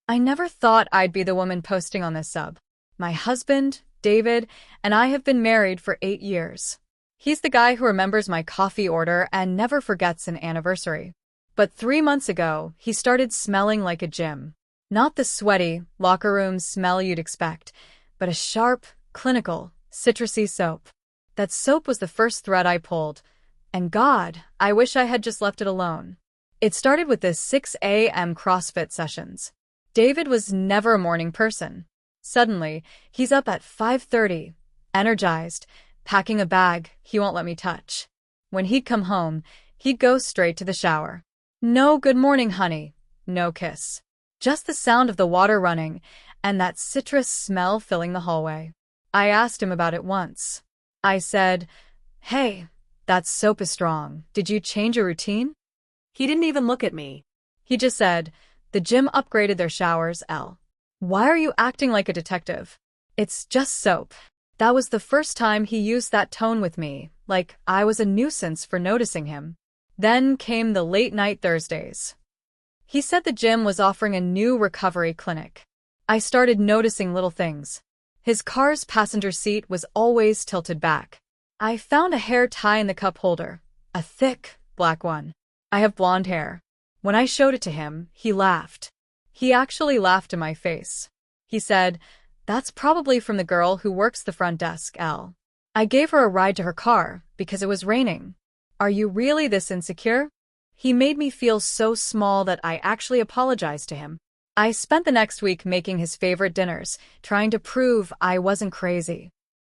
I never thought I'd be the woman posting on this sub. My husband, David, and I have been married for 8 years. He's the guy who remembers my coffee order and never forgets an anniversary. But 3 months ago, he started smelling like a gym. Not the sweaty, locker room smell you'd expect, but a sharp, clinical, citrusy soap. That soap was the first thread I pulled. And God, I wish I had just left it alone. It started with the 6 a.m. CrossFit sessions. David was never a morning person. Suddenly, he's up at 5:30, energized, packing a bag he won't let me touch. When he'd come home, he'd go straight to the shower. No good morning, honey. No kiss. Just the sound of the water running and that citrus smell filling the hallway. I asked him about it once. I said, "Hey, that soap is strong. Did you change your routine?" He didn't even look at me. He just said, "The gym upgraded their showers, L. Why are you acting like a detective? It's just soap." That was the first time he used that tone with me, like I was a nuisance for noticing him. Then came the late-night Thursdays. He said the gym was offering a new recovery clinic. I started noticing little things. His car's passenger seat was always tilted back. I found a hair tie in the cup holder, a thick, black one. I have blonde hair. When I showed it to him, he laughed. He actually laughed in my face. He said, "That's probably from the girl who works the front desk, L. I gave her a ride to her car because it was raining. Are you really this insecure?" He made me feel so small that I actually apologized to him. I spent the next week making his favorite dinners, trying to prove I wasn't crazy.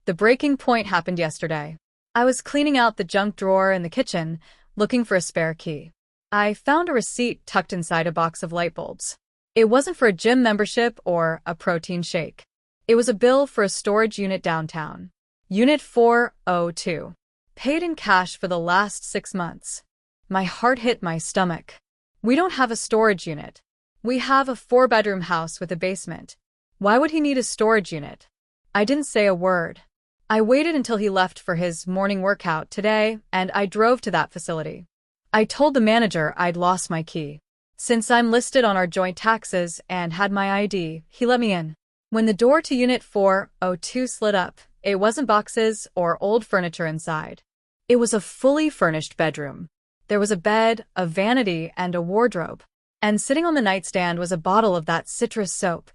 The breaking point happened yesterday. I was cleaning out the junk drawer in the kitchen, looking for a spare key. I found a receipt tucked inside a box of light bulbs. It wasn't for a gym membership or a protein shake. It was a bill for a storage unit downtown. Unit 402. Paid in cash for the last 6 months. My heart hit my stomach. We don't have a storage unit. We have a 4-bedroom house with a basement. Why would he need a storage unit? I didn't say a word. I waited until he left for his morning workout today, and I drove to that facility. I told the manager I'd lost my key. Since I'm listed on our joint taxes and had my ID, he let me in. When the door to Unit 402 slid up, it wasn't boxes or old furniture inside. It was a fully furnished bedroom. There was a bed, a vanity, and a wardrobe. And sitting on the nightstand was a bottle of that citrus soap,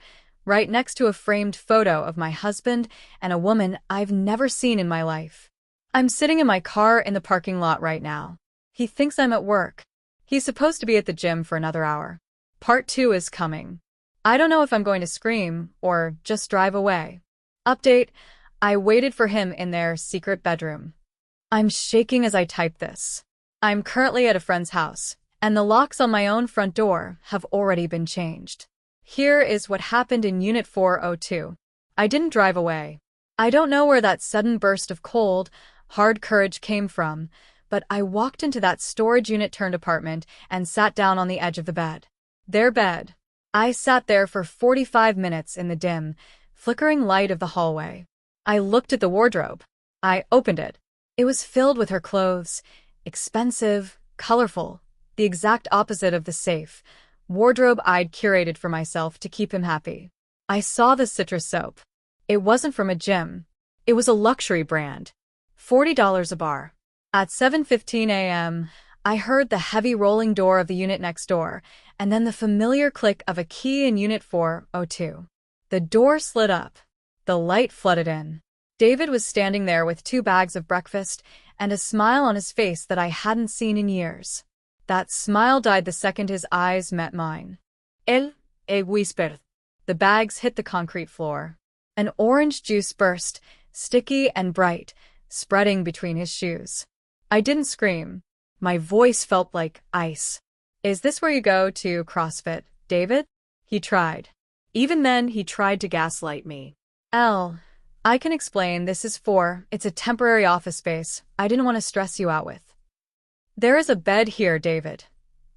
right next to a framed photo of my husband and a woman I've never seen in my life. I'm sitting in my car in the parking lot right now. He thinks I'm at work. He's supposed to be at the gym for another hour. Part 2 is coming. I don't know if I'm going to scream or just drive away. Update: I waited for him in their secret bedroom. I'm shaking as I type this. I'm currently at a friend's house, and the locks on my own front door have already been changed. Here is what happened in Unit 402. I didn't drive away. I don't know where that sudden burst of cold, hard courage came from, but I walked into that storage unit-turned apartment and sat down on the edge of the bed. Their bed. I sat there for 45 minutes in the dim, flickering light of the hallway. I looked at the wardrobe. I opened it. It was filled with her clothes, expensive, colorful, the exact opposite of the safe wardrobe I'd curated for myself to keep him happy. I saw the citrus soap. It wasn't from a gym. It was a luxury brand. $40 a bar. At 7:15 a.m., I heard the heavy rolling door of the unit next door, and then the familiar click of a key in Unit 402. The door slid up. The light flooded in. David was standing there with 2 bags of breakfast and a smile on his face that I hadn't seen in years. That smile died the second his eyes met mine. "El whispered." The bags hit the concrete floor. An orange juice burst, sticky and bright, spreading between his shoes. I didn't scream. My voice felt like ice. "Is this where you go to CrossFit, David?" He tried. Even then, he tried to gaslight me. "Elle, I can explain. It's a temporary office space I didn't want to stress you out with. There is a bed here, David."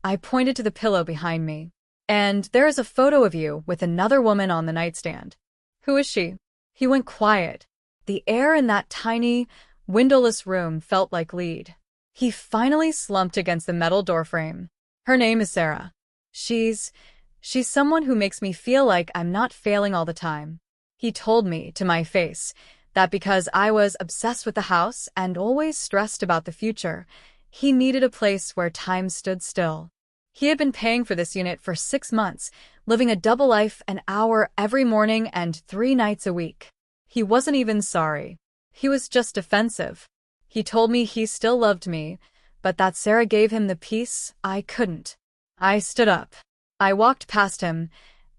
I pointed to the pillow behind me. "And there is a photo of you with another woman on the nightstand." "Who is she?" He went quiet. The air in that tiny, windowless room felt like lead. He finally slumped against the metal doorframe. "Her name is Sarah. She's She's someone who makes me feel like I'm not failing all the time. He told me to my face that because I was obsessed with the house and always stressed about the future, he needed a place where time stood still. He had been paying for this unit for 6 months, living a double life, an hour every morning and 3 nights a week. He wasn't even sorry. He was just defensive. He told me he still loved me, but that Sarah gave him the peace I couldn't. I stood up. I walked past him,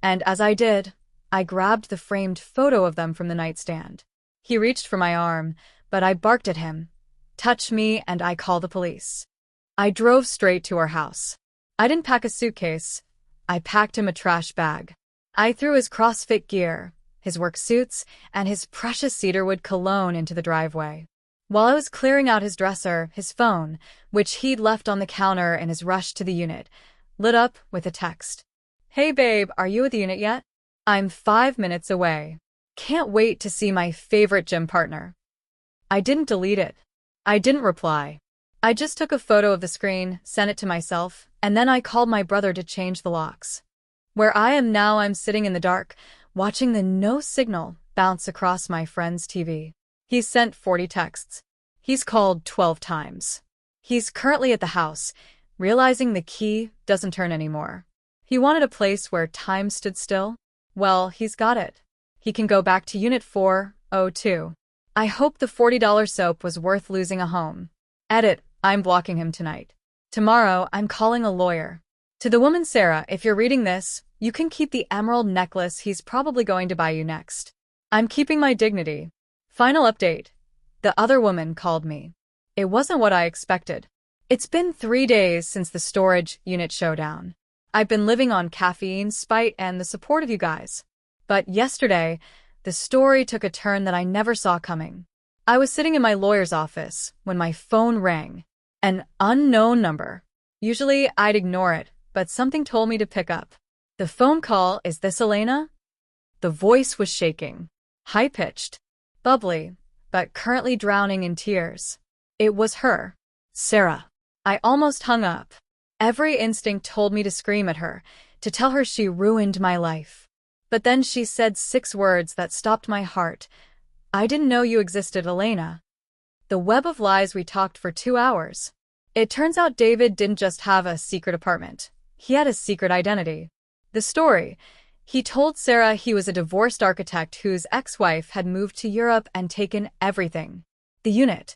and as I did, I grabbed the framed photo of them from the nightstand. He reached for my arm, but I barked at him. Touch me and I call the police. I drove straight to our house. I didn't pack a suitcase. I packed him a trash bag. I threw his CrossFit gear, his work suits, and his precious cedarwood cologne into the driveway. While I was clearing out his dresser, his phone, which he'd left on the counter in his rush to the unit, lit up with a text. Hey babe, are you at the unit yet? I'm 5 minutes away. Can't wait to see my favorite gym partner. I didn't delete it. I didn't reply. I just took a photo of the screen, sent it to myself, and then I called my brother to change the locks. Where I am now, I'm sitting in the dark, watching the no signal bounce across my friend's TV. He's sent 40 texts. He's called 12 times. He's currently at the house, realizing the key doesn't turn anymore. He wanted a place where time stood still. Well, he's got it. He can go back to Unit 402. I hope the $40 soap was worth losing a home. Edit, I'm blocking him tonight. Tomorrow, I'm calling a lawyer. To the woman Sarah, if you're reading this, you can keep the emerald necklace he's probably going to buy you next. I'm keeping my dignity. Final update. The other woman called me. It wasn't what I expected. It's been 3 days since the storage unit showdown. I've been living on caffeine, spite, and the support of you guys. But yesterday, the story took a turn that I never saw coming. I was sitting in my lawyer's office when my phone rang. An unknown number. Usually, I'd ignore it, but something told me to pick up. The phone call, is this Elena? The voice was shaking. High-pitched. Bubbly, but currently drowning in tears. It was her. Sarah. I almost hung up. Every instinct told me to scream at her, to tell her she ruined my life. But then she said 6 words that stopped my heart. I didn't know you existed, Elena. The web of lies we talked for 2 hours. It turns out David didn't just have a secret apartment. He had a secret identity. The story. He told Sarah he was a divorced architect whose ex-wife had moved to Europe and taken everything. The unit.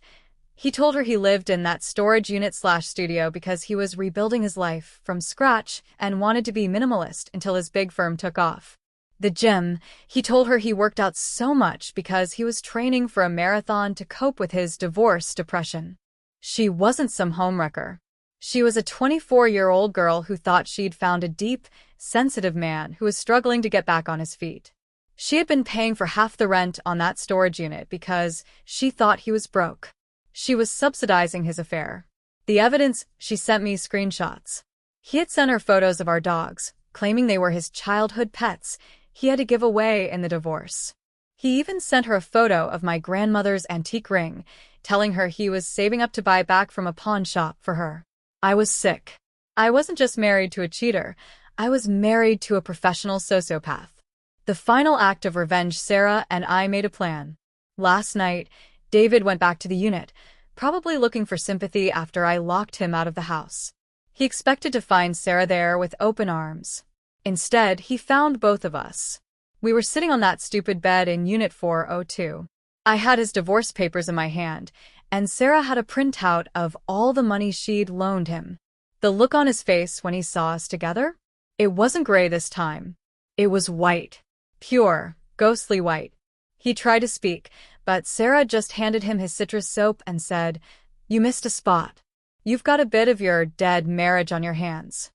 He told her he lived in that storage unit/studio because he was rebuilding his life from scratch and wanted to be minimalist until his big firm took off. The gym. He told her he worked out so much because he was training for a marathon to cope with his divorce depression. She wasn't some homewrecker. She was a 24-year-old girl who thought she'd found a deep, sensitive man who was struggling to get back on his feet. She had been paying for half the rent on that storage unit because she thought he was broke. She was subsidizing his affair. The evidence, she sent me screenshots. He had sent her photos of our dogs, claiming they were his childhood pets he had to give away in the divorce. He even sent her a photo of my grandmother's antique ring, telling her he was saving up to buy back from a pawn shop for her. I was sick. I wasn't just married to a cheater, I was married to a professional sociopath. The final act of revenge, Sarah and I made a plan. Last night, David went back to the unit, probably looking for sympathy after I locked him out of the house. He expected to find Sarah there with open arms. Instead, he found both of us. We were sitting on that stupid bed in Unit 402. I had his divorce papers in my hand, and Sarah had a printout of all the money she'd loaned him. The look on his face when he saw us together? It wasn't gray this time. It was white. Pure, ghostly white. He tried to speak, but Sarah just handed him his citrus soap and said, "You missed a spot. You've got a bit of your dead marriage on your hands."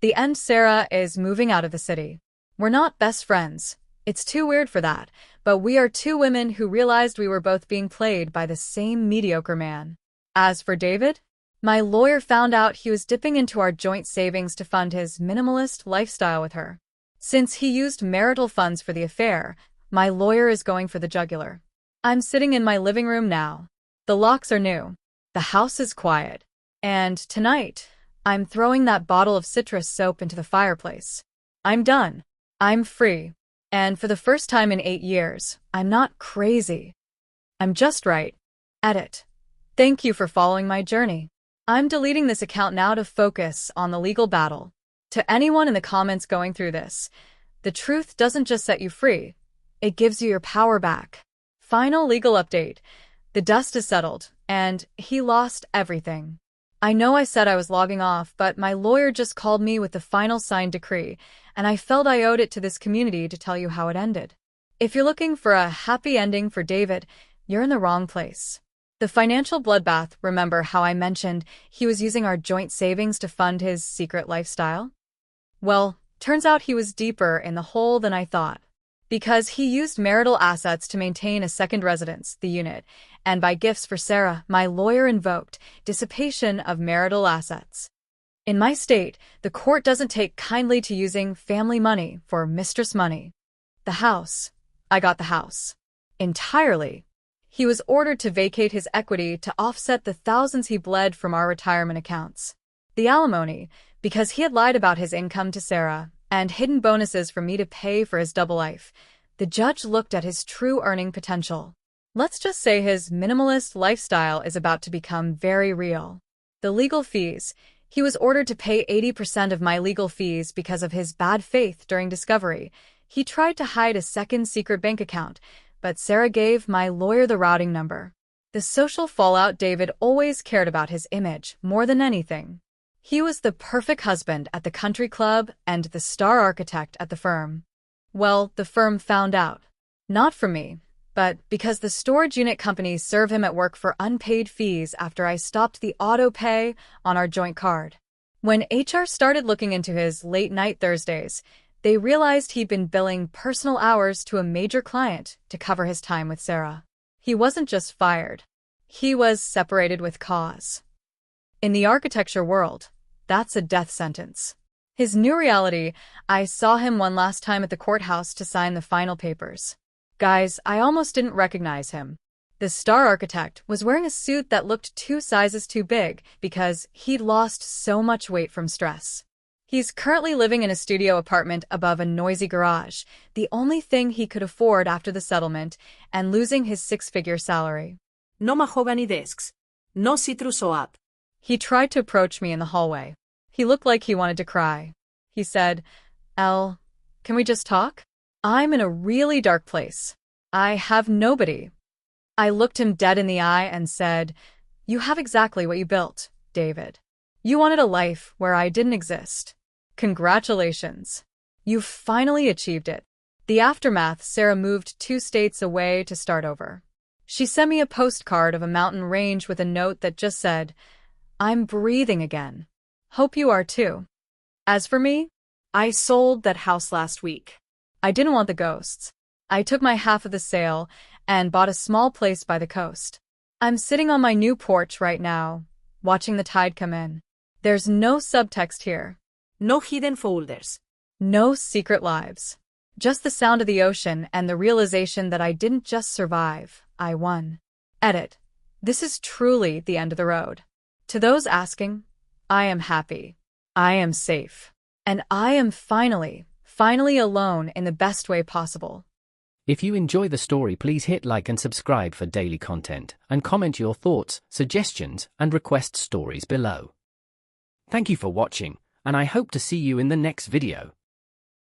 The end. Sarah is moving out of the city. We're not best friends. It's too weird for that, but we are 2 women who realized we were both being played by the same mediocre man. As for David, my lawyer found out he was dipping into our joint savings to fund his minimalist lifestyle with her. Since he used marital funds for the affair, my lawyer is going for the jugular. I'm sitting in my living room now. The locks are new. The house is quiet. And tonight, I'm throwing that bottle of citrus soap into the fireplace. I'm done. I'm free. And for the first time in 8 years, I'm not crazy. I'm just right. Edit. Thank you for following my journey. I'm deleting this account now to focus on the legal battle. To anyone in the comments going through this, the truth doesn't just set you free, it gives you your power back. Final legal update. The dust is settled, and he lost everything. I know I said I was logging off, but my lawyer just called me with the final signed decree, and I felt I owed it to this community to tell you how it ended. If you're looking for a happy ending for David, you're in the wrong place. The financial bloodbath, remember how I mentioned he was using our joint savings to fund his secret lifestyle? Well, turns out he was deeper in the hole than I thought. Because he used marital assets to maintain a second residence, the unit, and buy gifts for Sarah, my lawyer invoked dissipation of marital assets. In my state, the court doesn't take kindly to using family money for mistress money. The house. I got the house. Entirely. He was ordered to vacate his equity to offset the thousands he bled from our retirement accounts. The alimony, because he had lied about his income to Sarah, and hidden bonuses for me to pay for his double life. The judge looked at his true earning potential. Let's just say his minimalist lifestyle is about to become very real. The legal fees. He was ordered to pay 80% of my legal fees because of his bad faith during discovery. He tried to hide a second secret bank account, but Sarah gave my lawyer the routing number. The social fallout. David always cared about his image more than anything. He was the perfect husband at the country club and the star architect at the firm. Well, the firm found out. Not for me, but because the storage unit companies serve him at work for unpaid fees after I stopped the auto pay on our joint card. When HR started looking into his late-night Thursdays, they realized he'd been billing personal hours to a major client to cover his time with Sarah. He wasn't just fired. He was separated with cause. In the architecture world, that's a death sentence. His new reality, I saw him one last time at the courthouse to sign the final papers. Guys, I almost didn't recognize him. The star architect was wearing a suit that looked 2 sizes too big because he'd lost so much weight from stress. He's currently living in a studio apartment above a noisy garage, the only thing he could afford after the settlement, and losing his 6-figure salary. No mahogany desks. No citrus or up. He tried to approach me in the hallway. He looked like he wanted to cry. He said, "Elle, can we just talk? I'm in a really dark place. I have nobody." I looked him dead in the eye and said, "You have exactly what you built, David. You wanted a life where I didn't exist. Congratulations. You've finally achieved it." The aftermath. Sarah moved 2 states away to start over. She sent me a postcard of a mountain range with a note that just said, "I'm breathing again. Hope you are too." As for me, I sold that house last week. I didn't want the ghosts. I took my half of the sale and bought a small place by the coast. I'm sitting on my new porch right now, watching the tide come in. There's no subtext here. No hidden folders. No secret lives. Just the sound of the ocean and the realization that I didn't just survive, I won. Edit. This is truly the end of the road. To those asking, I am happy. I am safe. And I am finally alone in the best way possible. If you enjoy the story, please hit like and subscribe for daily content, and comment your thoughts, suggestions, and request stories below. Thank you for watching, and I hope to see you in the next video.